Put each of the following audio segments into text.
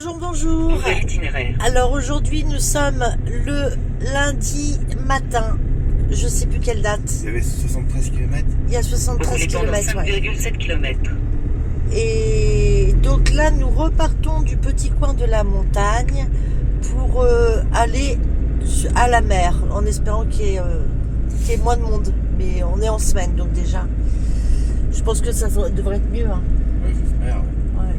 Bonjour. Alors aujourd'hui nous sommes le lundi matin. Je sais plus quelle date. Il y avait 73 km. Il y a 73 km. 5,7 km. Et donc là nous repartons du petit coin de la montagne pour aller à la mer en espérant qu'il y ait moins de monde. Mais on est en semaine donc déjà. Je pense que ça devrait être mieux. Hein. Oui, j'espère. Ouais.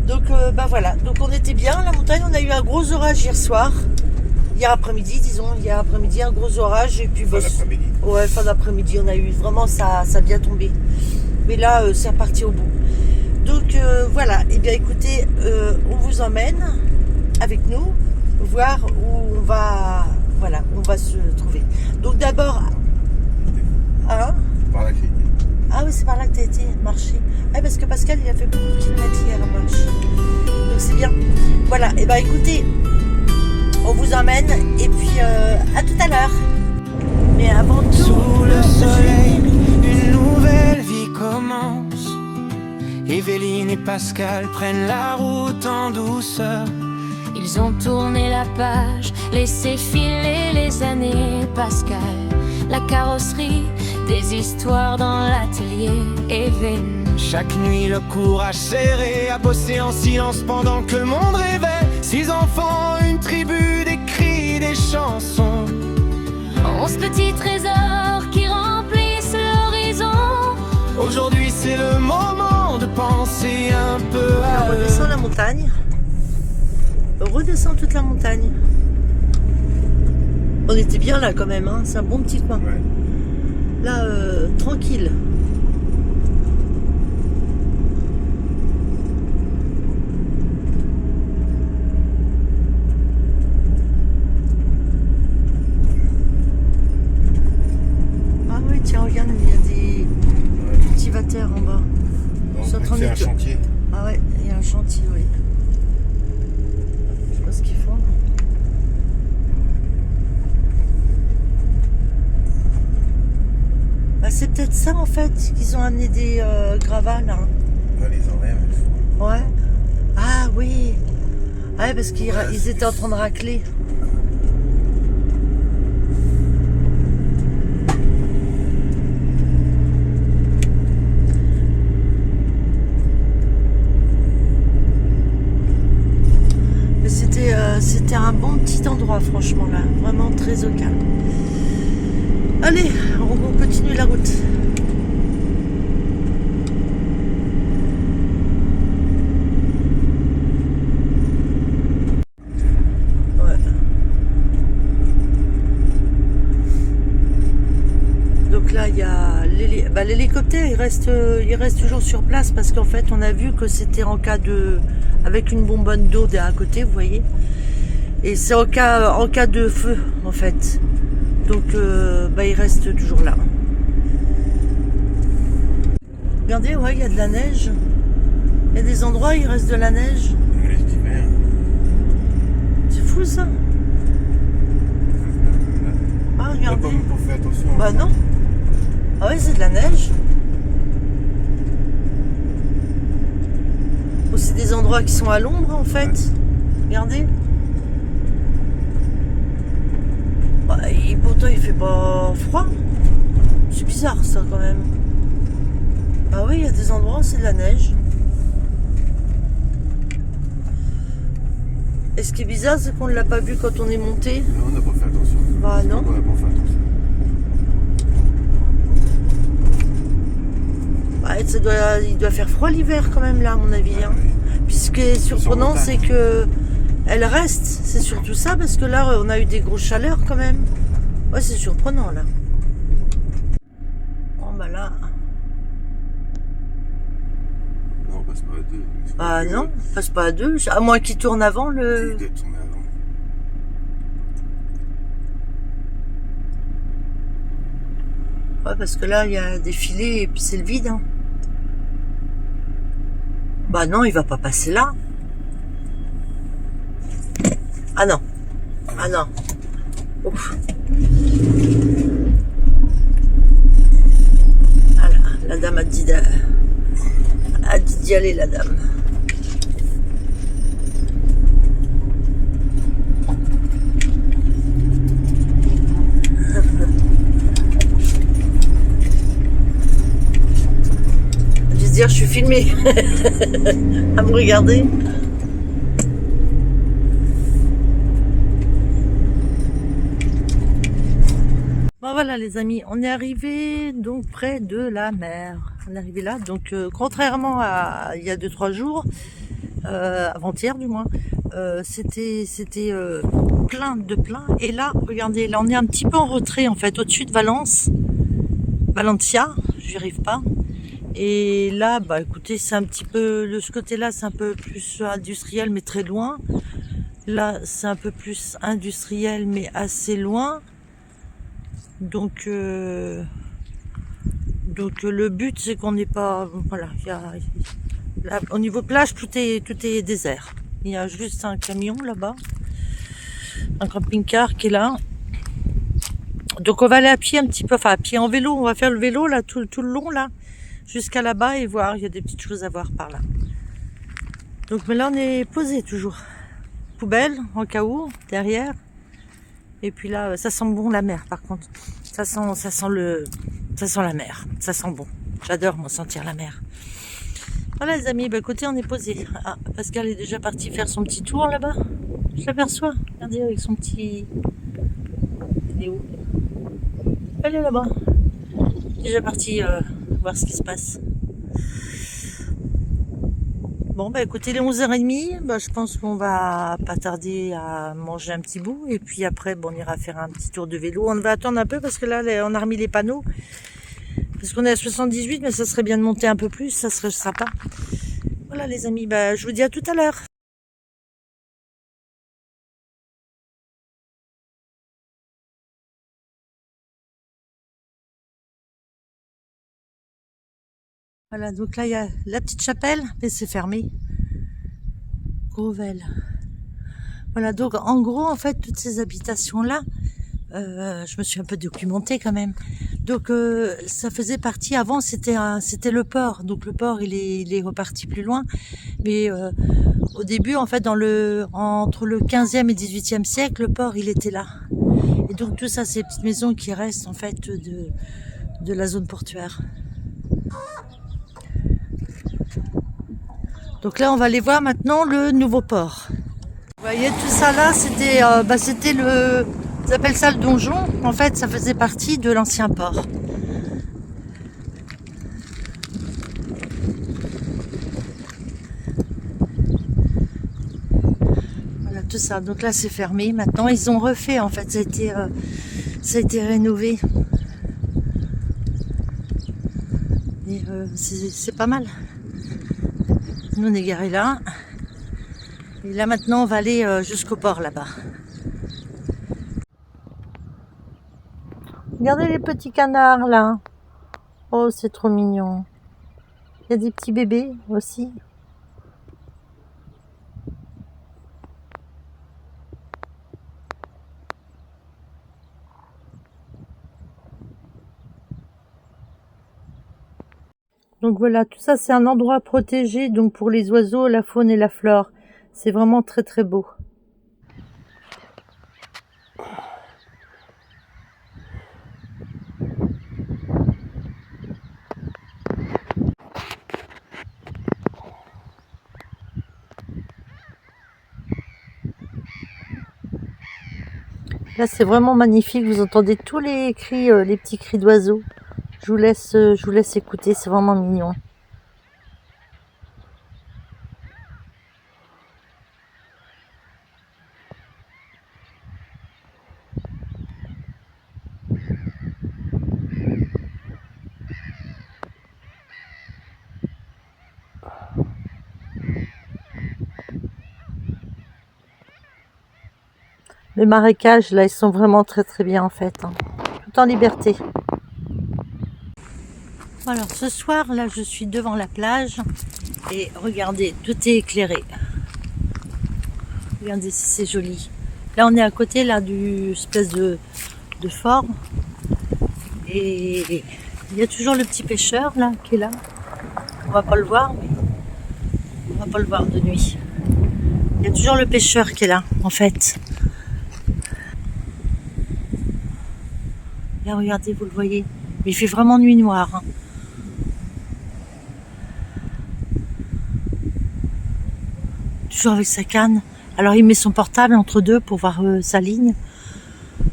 Donc voilà, donc on était bien à la montagne, on a eu un gros orage hier soir, hier après-midi un gros orage et puis Fin d'après-midi. Ouais, fin d'après-midi, on a eu vraiment ça a bien tombé. Mais là c'est reparti au bout. Donc voilà, et bien écoutez, on vous emmène avec nous voir où on va se trouver. Donc d'abord hein? Par là que j'ai été. Ah oui, c'est par là que tu as été marcher. Ah, parce que Pascal, il a fait beaucoup de kilomètres hier à marche. Donc c'est bien. Voilà, et bah écoutez, on vous emmène et puis à tout à l'heure. Mais avant tout... Sous le soleil, une nouvelle vie commence. Evelyne et Pascal prennent la route en douceur. Ils ont tourné la page, laissé filer les années. Pascal, la carrosserie, des histoires dans l'atelier. Evelyne, Chaque nuit le courage serré, à bosser en silence pendant que le monde rêvait. 6 enfants, une tribu, des cris, des chansons. 11 petits trésors qui remplissent l'horizon. Aujourd'hui c'est le moment de penser un peu à On eux. redescend la montagne. On redescend toute la montagne. On était bien là quand même, hein. C'est un bon petit coin. Ouais. Là, tranquille. Ah oui, tiens, regarde, il y a des cultivateurs en bas. Donc, Ils sont en train c'est de- un chantier. Ah ouais, il y a un chantier, oui. Je sais pas ce qu'ils font. Bah, c'est peut-être ça en fait, qu'ils ont amené des gravats là. On va les enlève. Ouais. Ah oui. Ouais, parce qu'ils ils étaient en train de racler. Mais c'était un bon petit endroit franchement là, vraiment très au calme. Allez, on continue la route. Ouais. Donc là, il y a l'hélicoptère, il reste toujours sur place parce qu'en fait, on a vu que c'était en cas de, avec une bonbonne d'eau à côté, vous voyez. Et c'est en cas de feu, en fait. Donc, il reste toujours là. Regardez, ouais, il y a de la neige. Il y a des endroits où il reste de la neige. Les d'hiver. C'est fou, ça. Ah, On n'a regardez. pas même pas fait attention. Bah non. Ah ouais, c'est de la neige. Oh, c'est des endroits qui sont à l'ombre, en fait. Regardez. Bah, et pourtant, il fait pas froid. C'est bizarre, ça, quand même. Ah oui, il y a des endroits où c'est de la neige. Et ce qui est bizarre, c'est qu'on ne l'a pas vu quand on est monté. Non, on n'a pas fait attention. Bah non. On n'a pas fait attention. Bah, il doit faire froid l'hiver quand même là à mon avis. Hein. Puis ce qui est surprenant c'est que elle reste. C'est surtout ça parce que là on a eu des grosses chaleurs quand même. Ouais, c'est surprenant là. Bon bah là. Non, on passe pas à deux. Bah non, on passe pas à deux. À moins qu'il tourne avant le. Il doit tourner avant. Ouais, parce que là il y a des filets et puis c'est le vide. Hein. Bah non, il va pas passer là. Ah non. Ah non. Ouf. Voilà, la dame a dit d'y aller, la dame. filmer, à me regarder. Bon voilà les amis, on est arrivé donc près de la mer. On est arrivé là, donc contrairement à il y a 2-3 jours, avant-hier du moins, c'était plein. Et là, regardez, là on est un petit peu en retrait en fait, au-dessus de Valencia, j'y arrive pas. Et là, bah écoutez, c'est un petit peu, de ce côté-là, c'est un peu plus industriel, mais très loin. Là, c'est un peu plus industriel, mais assez loin. Donc le but, c'est qu'on n'est pas, voilà, là, au niveau plage, tout est désert. Il y a juste un camion là-bas, un camping-car qui est là. Donc on va aller à pied un petit peu, enfin à pied en vélo. On va faire le vélo là tout le long là, jusqu'à là-bas et voir. Il y a des petites choses à voir par là. Donc mais là on est posé toujours. Poubelle en cas où derrière. Et puis là ça sent bon la mer par contre. Ça sent la mer. Ça sent bon. J'adore moi sentir la mer. Voilà les amis, bah écoutez on est posé. Ah, Pascal est déjà parti faire son petit tour là-bas. Je l'aperçois. Regardez avec son petit. Il est où? Elle est là-bas. Déjà parti voir ce qui se passe. Bon bah écoutez, les 11h30, bah, je pense qu'on va pas tarder à manger un petit bout. Et puis après, bon, on ira faire un petit tour de vélo. On va attendre un peu parce que là, on a remis les panneaux. Parce qu'on est à 78, mais ça serait bien de monter un peu plus, ça serait sympa. Voilà les amis, bah, je vous dis à tout à l'heure. Voilà, donc là il y a la petite chapelle, mais c'est fermé. Grovelle. Voilà, donc en gros, en fait, toutes ces habitations-là, je me suis un peu documentée quand même. Donc ça faisait partie, avant c'était le port, donc le port il est reparti plus loin. Mais au début, en fait, entre le 15e et 18e siècle, le port il était là. Et donc tout ça, c'est des petites maisons qui restent en fait de la zone portuaire. Donc là, on va aller voir maintenant le nouveau port. Vous voyez, tout ça là, c'était ils appellent ça le donjon. En fait, ça faisait partie de l'ancien port. Voilà, tout ça. Donc là, c'est fermé. Maintenant, ils ont refait. En fait, ça a été rénové. Et c'est pas mal. Nous on est garés là. Et là maintenant on va aller jusqu'au port là-bas. Regardez les petits canards là. Oh c'est trop mignon. Il y a des petits bébés aussi. Donc voilà, tout ça c'est un endroit protégé donc pour les oiseaux, la faune et la flore. C'est vraiment très très beau. Là c'est vraiment magnifique, vous entendez tous les cris, les petits cris d'oiseaux. Je vous laisse écouter, c'est vraiment mignon. Les marécages, là, ils sont vraiment très très bien en fait. Hein. Tout en liberté. Alors ce soir, là, je suis devant la plage. Et regardez, tout est éclairé. Regardez si c'est joli. Là, on est à côté là du espèce de fort. Et il y a toujours le petit pêcheur là, qui est là. On va pas le voir, mais on va pas le voir de nuit. Il y a toujours le pêcheur qui est là, en fait. Là, regardez, vous le voyez. Mais il fait vraiment nuit noire. Hein. toujours avec sa canne. Alors il met son portable entre deux pour voir sa ligne.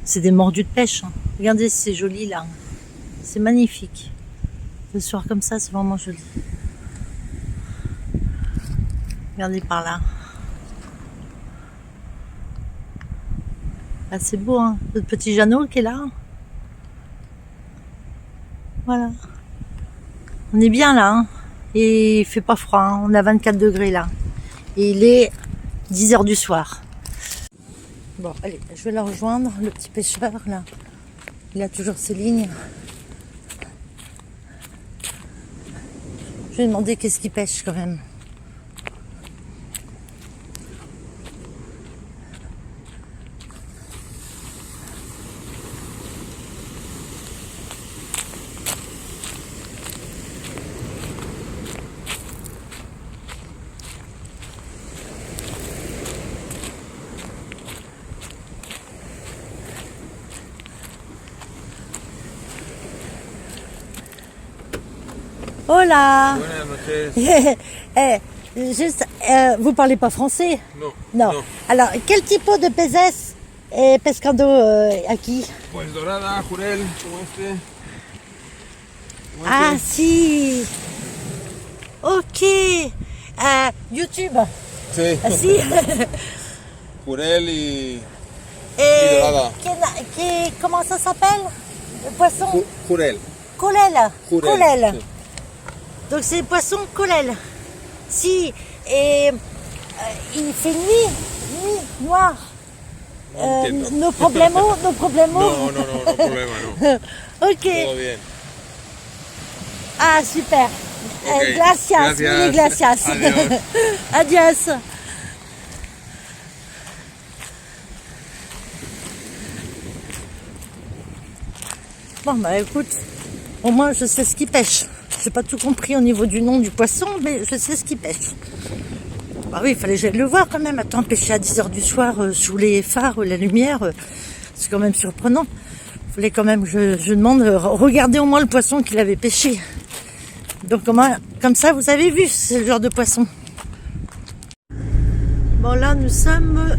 C'est des mordus de pêche. Hein. Regardez, c'est joli là. C'est magnifique. Le soir comme ça, c'est vraiment joli. Regardez par là. Ah, c'est beau, hein. Notre petit Jeannot qui est là. Voilà. On est bien là. Hein. Et il fait pas froid. Hein. On a 24 degrés là. Et il est 10h du soir. Bon, allez, je vais la rejoindre. Le petit pêcheur là. Il a toujours ses lignes. Je vais demander qu'est-ce qu'il pêche quand même. Hola. Juste, vous parlez pas français? Non. Non. Alors, quel type de peces et pescado aquí? Pues dorada, jurel, como este. Ah, si. Ok. YouTube. Sí. Ah, si. Jurel y Et dorada. comment ça s'appelle? Le poisson? Jurel. Colel. Jurel. Sí. Donc c'est le poisson colel. Si, et il fait nuit noir. Nos problèmes. No problema, no. Ok. Todo bien. Ah, super. Ok. Gracias, mille gracias. Adiós. Adios. Bon, bah écoute, au moins je sais ce qu'il pêche. J'ai pas tout compris au niveau du nom du poisson, mais je sais ce qu'il pêche. Bah oui, il fallait que j'aille le voir quand même. Attends, pêcher à 10h du soir sous les phares, la lumière, c'est quand même surprenant. Il fallait quand même que je demande, regardez au moins le poisson qu'il avait pêché. Donc comme ça, vous avez vu, c'est le genre de poisson. Bon là, nous sommes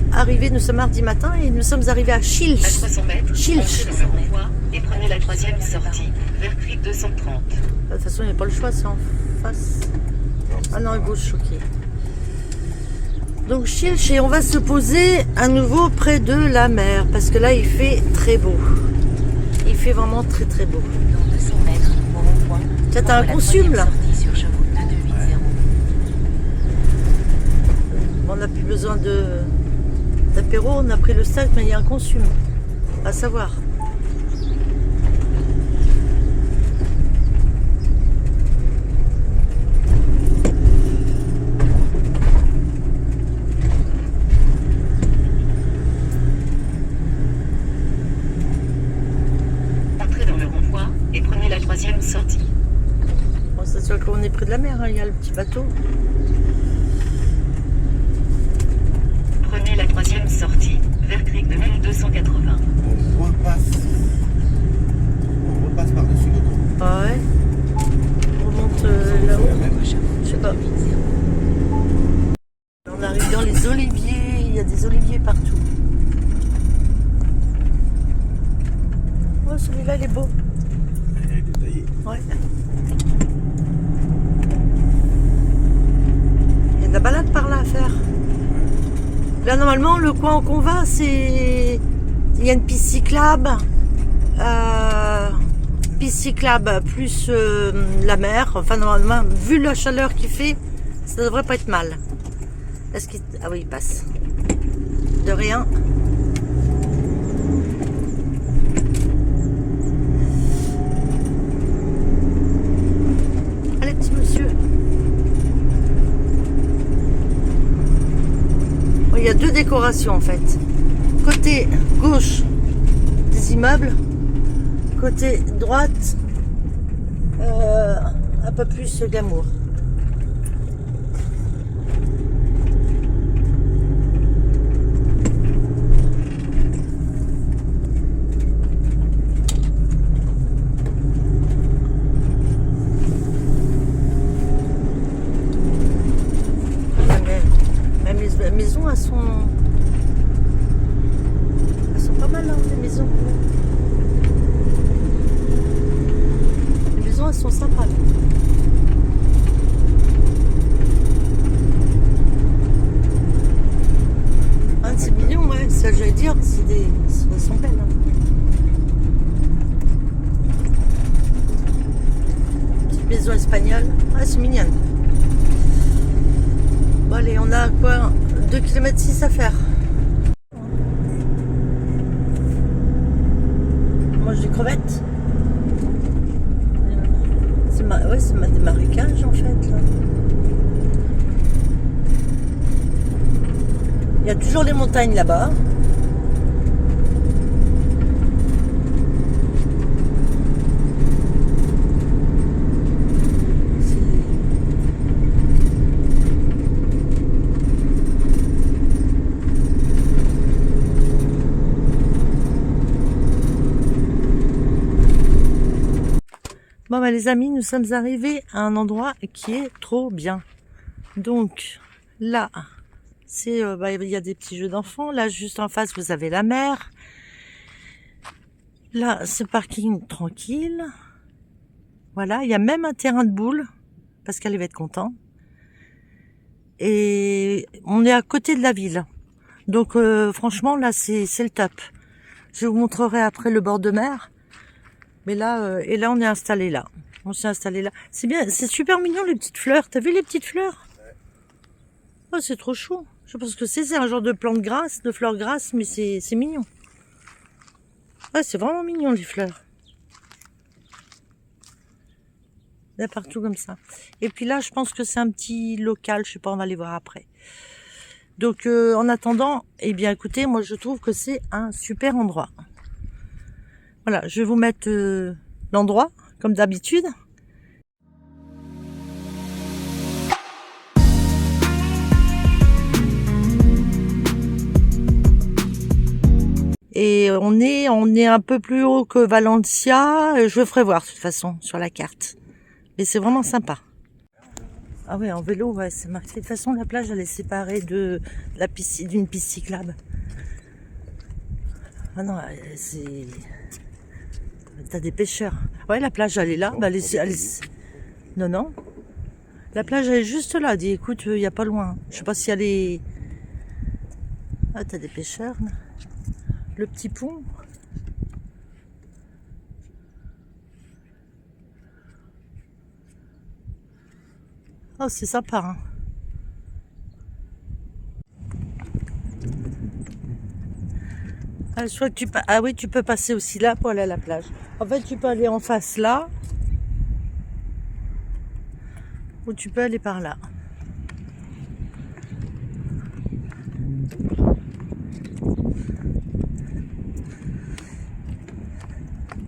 mardi matin et nous sommes arrivés à Schilch. À 300 mètres, Schilch. entrez dans le renvoi et prenez la 3e sortie, vers Cric 230. De toute façon, il n'y a pas le choix, c'est en face. Ah non, à gauche, ok. Donc Schilch, et on va se poser à nouveau près de la mer, parce que là, il fait très beau. Il fait vraiment très très beau. Dans 200 mètres, au rond-point. Tiens, t'as un consume là. Sur Cheroute 2280. On n'a plus besoin d'apéro, on a pris le steak, mais il y a un consume. À savoir. Entrez dans le renvoi et prenez la 3e sortie. Bon, c'est sûr qu'on est près de la mer, hein, il y a le petit bateau. Prenez la 3e sortie, vers Cric 2280. On repasse par-dessus le dos. Ah ouais. On remonte là-haut. Je sais pas. On arrive dans les oliviers, il y a des oliviers partout. Oh, celui-là, il est beau. Il est détaillé. Ouais. Il y a de la balade par là à faire. Là, normalement, le coin où on va, c'est... Il y a une piste cyclable. Piste cyclable plus la mer. Enfin, normalement, vu la chaleur qu'il fait, ça devrait pas être mal. Est-ce qu'il... Ah oui, il passe. De rien. Allez, petit monsieur. Il y a deux décorations en fait. Côté gauche, des immeubles. Côté droite, un peu plus glamour. les maisons, elles sont pas mal, hein, les maisons. Les maisons, elles sont sympas. Là. C'est mignon, ouais, c'est ça que j'allais dire, elles sont belles. Hein. Petite maison espagnole, ouais, c'est mignonne. Bon, allez, on a quoi 2 km 6 à faire. On mange des crevettes. Ouais, c'est des marécages en fait. Là. Il y a toujours les montagnes là-bas. Bon bah les amis, nous sommes arrivés à un endroit qui est trop bien. Donc là, c'est il y a des petits jeux d'enfants. Là, juste en face, vous avez la mer. Là, c'est parking tranquille. Voilà, il y a même un terrain de boules. Pascal va être content. Et on est à côté de la ville. Donc franchement, là, c'est le top. Je vous montrerai après le bord de mer. Mais là, et là, on est installé là. On s'est installé là. C'est bien, c'est super mignon les petites fleurs. T'as vu les petites fleurs? Oh, c'est trop chou. Je sais pas ce que c'est. C'est un genre de plante grasse, de fleurs grasses, mais c'est mignon. Ouais, c'est vraiment mignon les fleurs. Il y a partout comme ça. Et puis là, je pense que c'est un petit local. Je sais pas, on va aller voir après. Donc, en attendant, eh bien, écoutez, moi, je trouve que c'est un super endroit. Voilà, je vais vous mettre l'endroit, comme d'habitude. Et on est un peu plus haut que Valencia. Je le ferai voir de toute façon sur la carte. Mais c'est vraiment sympa. Ah ouais, en vélo, ouais, c'est marqué. De toute façon, la plage, elle est séparée de la piscine, d'une piste cyclable. Ah non, c'est... T'as des pêcheurs. Ouais, la plage, elle est là. Bah, non, non. La plage, elle est juste là. Dis, écoute, il n'y a pas loin. Je sais pas si elle est... Ah, t'as des pêcheurs. Là. Le petit pont. Oh, c'est sympa. Hein. Ah, je crois que ah oui, tu peux passer aussi là pour aller à la plage. En fait, tu peux aller en face là. Ou tu peux aller par là.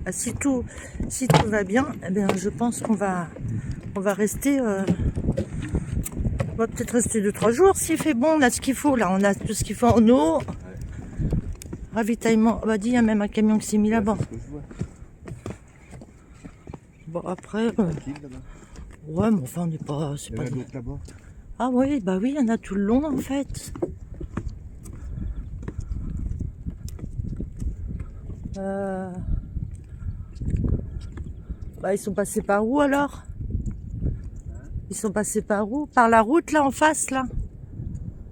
Ah, si tout va bien, eh bien, je pense qu'on va rester... on va peut-être rester 2-3 jours s'il fait bon. On a ce qu'il faut là. On a tout ce qu'il faut en eau. Ravitaillement, bah dis, il y a même un camion qui s'est mis là-bas. Bon après, ouais, mais enfin on n'est pas, c'est pas. Ah oui, bah oui, il y en a tout le long en fait. Bah ils sont passés par où alors? Ils sont passés par où? Par la route là en face là.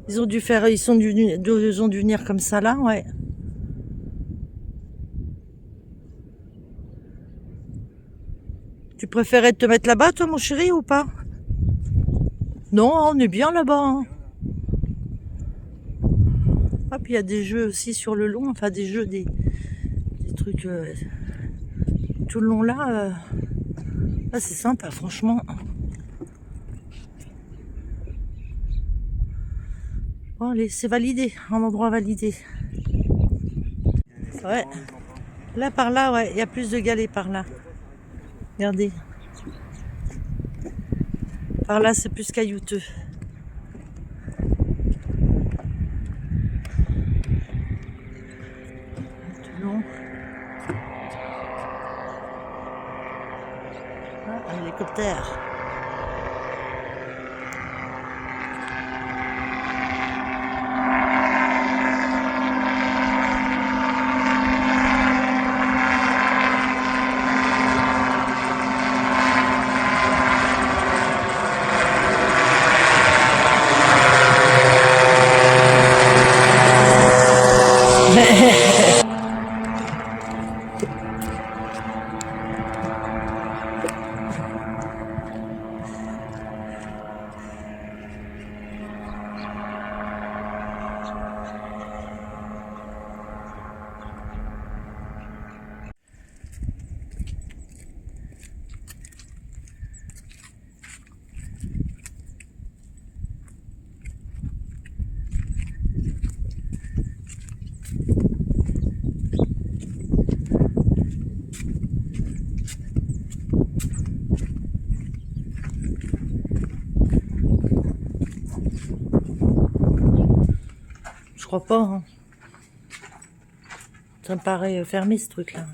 Ils ont dû venir comme ça là, ouais. Tu préférais te mettre là-bas, toi, mon chéri, ou pas? Non, on est bien là-bas. Hein. Ah, puis il y a des jeux aussi sur le long, enfin des jeux, des trucs tout le long là. Ah, c'est sympa, franchement. Bon, allez, c'est validé, un endroit validé. Ouais. Là, par là, ouais, il y a plus de galets par là. Regardez. Par là, c'est plus caillouteux. Tout long. Ah, un hélicoptère. Je crois pas. Hein. Ça me paraît fermé ce truc-là.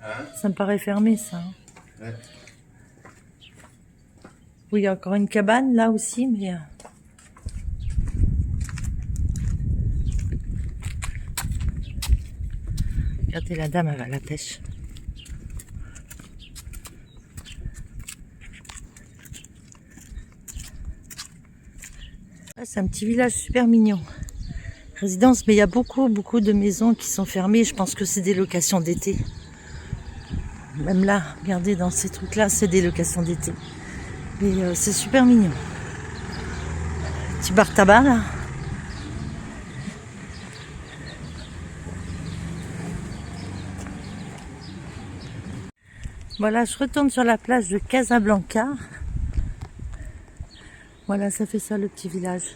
Hein? Ça me paraît fermé ça. Hein. Ouais. Oui, il y a encore une cabane là aussi, mais... Regardez, la dame, elle va à la pêche. Ah, c'est un petit village super mignon. Résidence, mais il y a beaucoup de maisons qui sont fermées. Je pense que c'est des locations d'été. Même là, regardez, dans ces trucs-là, c'est des locations d'été. Et c'est super mignon. Petit bar tabac, là. Voilà, je retourne sur la plage de Casablanca. Voilà, ça fait ça le petit village.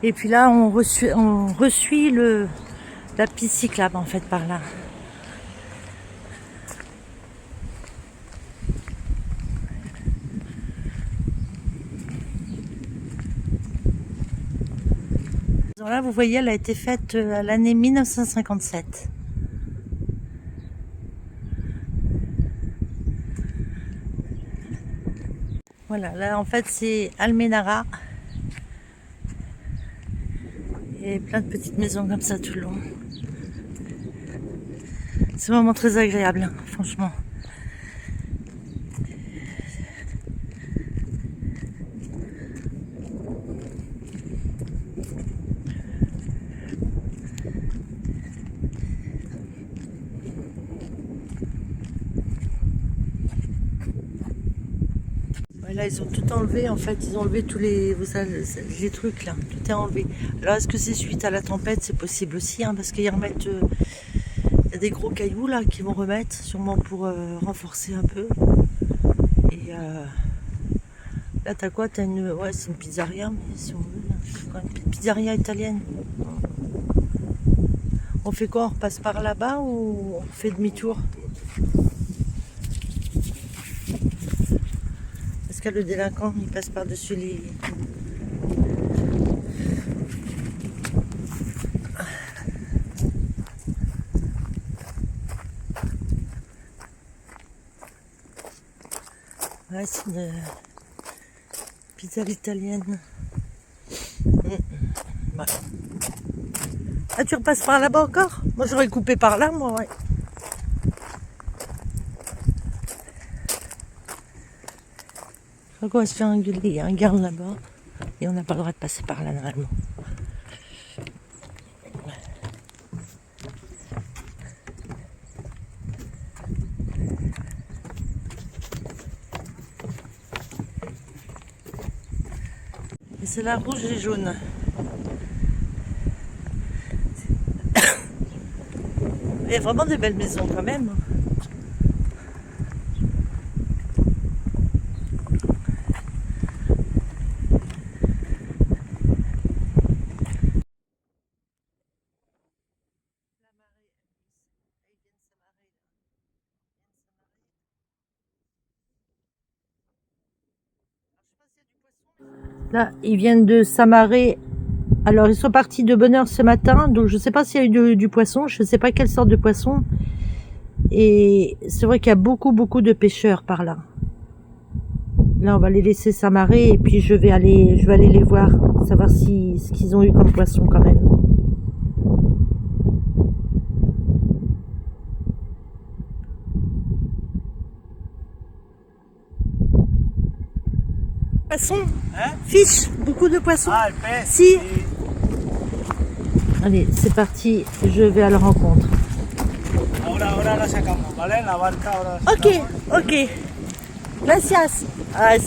Et puis là, on resuit la piste cyclable en fait par là. Là, vous voyez, elle a été faite à l'année 1957. Voilà, là en fait c'est Almenara. Et plein de petites maisons comme ça tout le long. C'est vraiment très agréable, hein, franchement. Là, ils ont tout enlevé, en fait, ils ont enlevé tous les trucs là, tout est enlevé. Alors, est-ce que c'est suite à la tempête? C'est possible aussi, hein, parce qu'ils remettent, il y a des gros cailloux là qu'ils vont remettre, sûrement pour renforcer un peu. Et là, t'as quoi? T'as une, ouais, c'est une pizzeria, mais si on veut, c'est quoi, une pizzeria italienne. On fait quoi? On repasse par là-bas ou on fait demi-tour? Parce que le délinquant, il passe par-dessus les... Ouais, c'est une pizza italienne. Ouais. Ah, tu repasses par là-bas encore? Moi, j'aurais coupé par là, moi, ouais. Je crois qu'on va se faire engueuler. Il y a un garde là-bas. Et on n'a pas le droit de passer par là, normalement. Et c'est la rouge et jaune. Il y a vraiment des belles maisons quand même. Là, ils viennent de s'amarrer. Alors, ils sont partis de bonne heure ce matin. Donc, je ne sais pas s'il y a eu du poisson. Je ne sais pas quelle sorte de poisson. Et c'est vrai qu'il y a beaucoup de pêcheurs par là. Là, on va les laisser s'amarrer. Et puis, je vais aller les voir. Savoir ce qu'ils ont eu comme poisson quand même. Poisson, hein? Fiche, beaucoup de poissons. Ah, el pez. Si. Allez, c'est parti, je vais à la rencontre. Ahora la sacamos, ¿vale? La barca ahora la Ok, sacamos. ok. Gracias. Ah,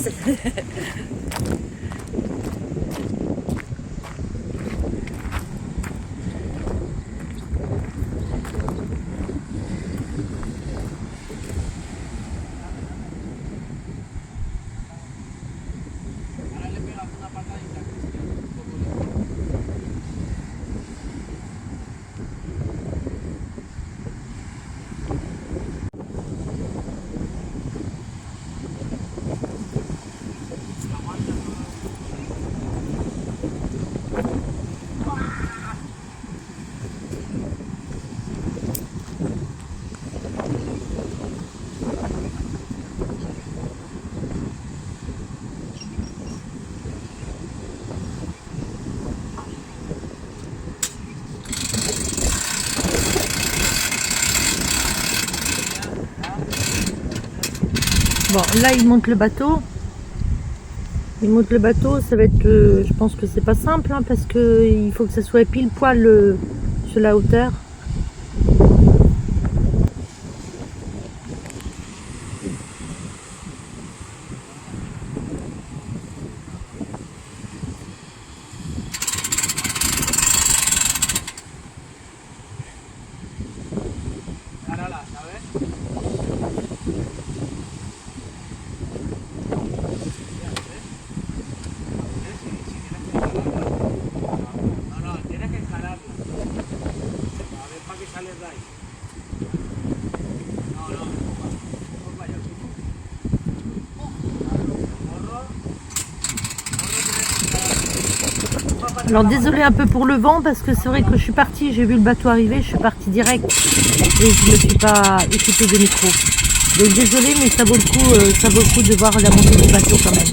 Bon, là, il monte le bateau. Il monte le bateau, ça va être... je pense que c'est pas simple, hein, parce que il faut que ça soit pile poil sur la hauteur. Alors désolé un peu pour le vent parce que c'est vrai que je suis partie, j'ai vu le bateau arriver, je suis partie direct et je ne me suis pas équipée de micro. Donc désolé mais ça vaut le coup de voir la montée du bateau quand même.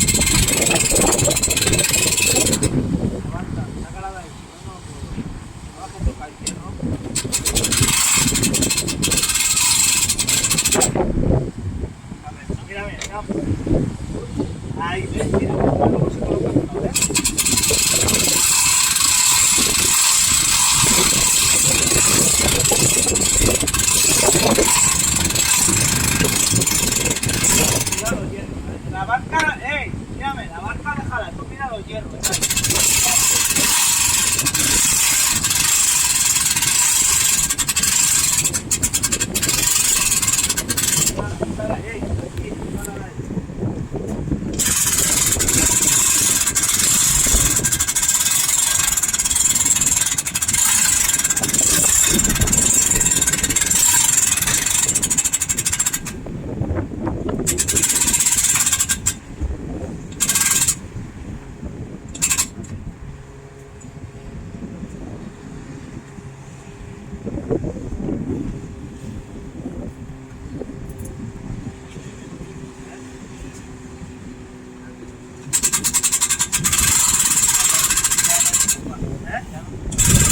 La barca, mírame, la barca déjala, tú mira los hierros.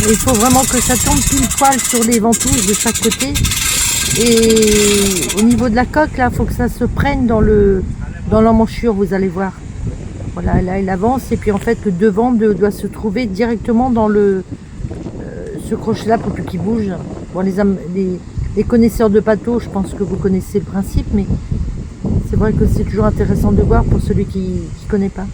Il faut vraiment que ça tombe pile poil sur les ventouses de chaque côté. Et au niveau de la coque, là, il faut que ça se prenne dans l'emmanchure, vous allez voir. Voilà, là, il avance. Et puis, en fait, le devant doit se trouver directement dans ce crochet-là pour plus qu'il bouge. Bon, les connaisseurs de bateaux, je pense que vous connaissez le principe, mais c'est vrai que c'est toujours intéressant de voir pour celui qui ne connaît pas.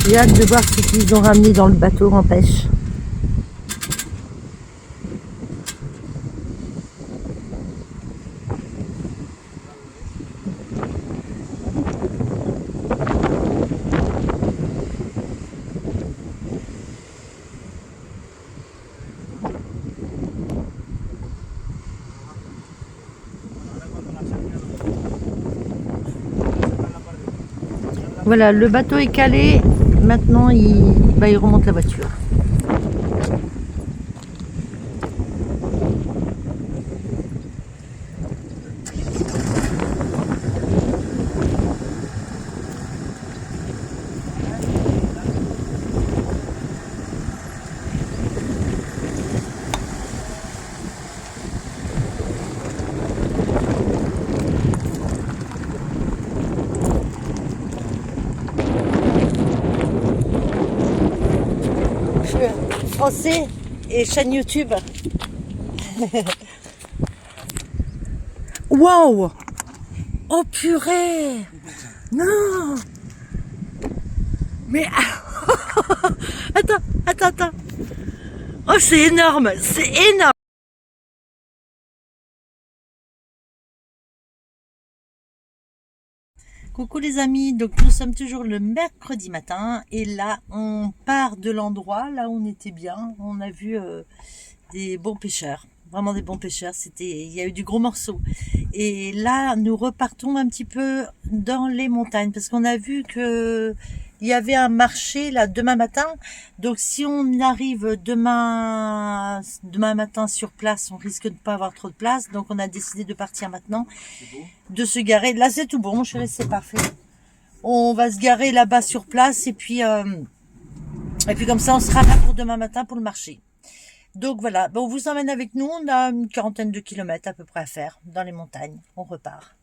J'ai hâte de voir ce qu'ils ont ramené dans le bateau en pêche. Voilà, le bateau est calé. Maintenant, il remonte la voiture. Français et chaîne YouTube. Wow! Oh purée! Non! Mais attends. Oh c'est énorme, c'est énorme. Coucou les amis, donc nous sommes toujours le mercredi matin et là on part de l'endroit, là on était bien, on a vu des bons pêcheurs, vraiment des bons pêcheurs, il y a eu du gros morceau et là nous repartons un petit peu dans les montagnes parce qu'on a vu que il y avait un marché là demain matin. Donc si on arrive demain matin sur place, on risque de ne pas avoir trop de place. Donc on a décidé de partir maintenant, de se garer. Là c'est tout bon, mon chéri, c'est parfait. On va se garer là-bas sur place et puis comme ça on sera là pour demain matin pour le marché. Donc voilà, on vous emmène avec nous. On a une quarantaine de kilomètres à peu près à faire dans les montagnes. On repart.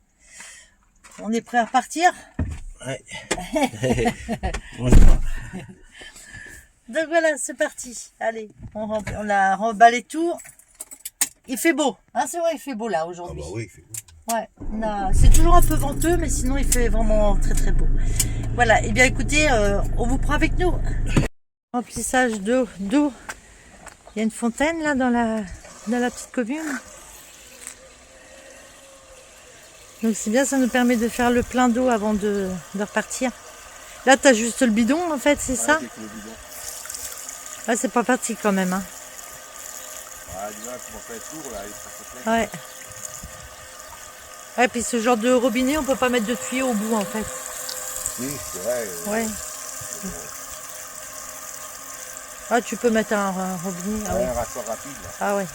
On est prêt à repartir? Ouais. Donc voilà, c'est parti. Allez, on a remballé tout. Il fait beau. Hein, c'est vrai, il fait beau là Ah aujourd'hui. bah oui, il fait beau. Ouais, c'est toujours un peu venteux, mais sinon il fait vraiment très très beau. Voilà, et bien écoutez, on vous prend avec nous. Remplissage d'eau. Il y a une fontaine là dans la petite commune. Donc c'est bien, ça nous permet de faire le plein d'eau avant de repartir. Là, tu as juste le bidon en fait, c'est ça? Ouais, c'est pas parti quand même. Hein. Ouais. Ouais, puis ce genre de robinet, on peut pas mettre de tuyau au bout en fait. Oui, c'est vrai. Ouais. Ah, tu peux mettre un robinet. Ah, Ouais, oui. un rassort rapide. Là. Ah ouais.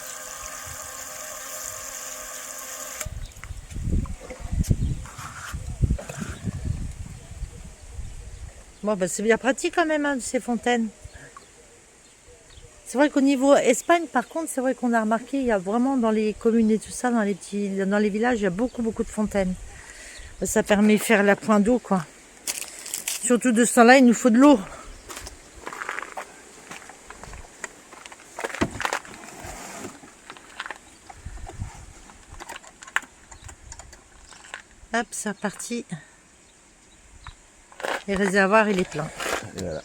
Bon, c'est bien pratique quand même, hein, ces fontaines. C'est vrai qu'au niveau Espagne, par contre, c'est vrai qu'on a remarqué, il y a vraiment dans les communes et tout ça, dans les villages, il y a beaucoup de fontaines. Ça permet de faire la pointe d'eau, quoi. Surtout de ce temps-là, il nous faut de l'eau. Hop, c'est reparti. Le réservoir, il est plein. Et voilà.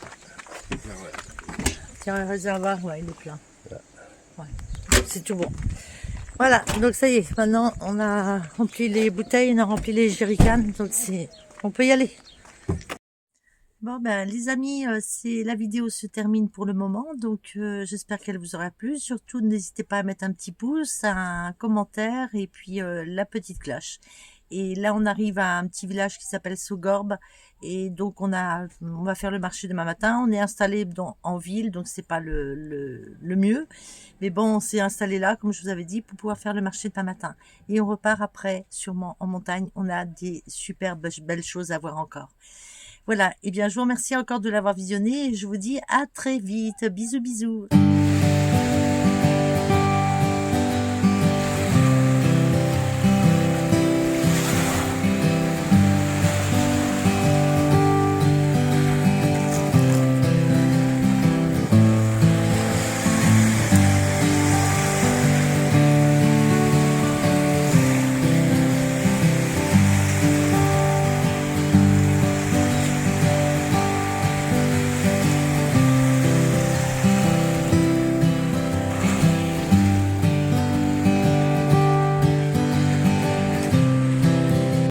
Tiens, le réservoir, ouais, il est plein. Ouais. C'est tout bon. Voilà, donc ça y est, maintenant on a rempli les bouteilles, on a rempli les jerrycans, donc on peut y aller. Bon les amis, la vidéo se termine pour le moment, donc j'espère qu'elle vous aura plu. Surtout n'hésitez pas à mettre un petit pouce, un commentaire et puis la petite cloche. Et là on arrive à un petit village qui s'appelle Sogorb, et donc on va faire le marché demain matin. On est installé en ville, donc c'est pas le mieux, mais bon, on s'est installé là comme je vous avais dit pour pouvoir faire le marché demain matin, et on repart après sûrement en montagne. On a des super belles choses à voir encore. Voilà, et bien je vous remercie encore de l'avoir visionné et je vous dis à très vite. Bisous bisous.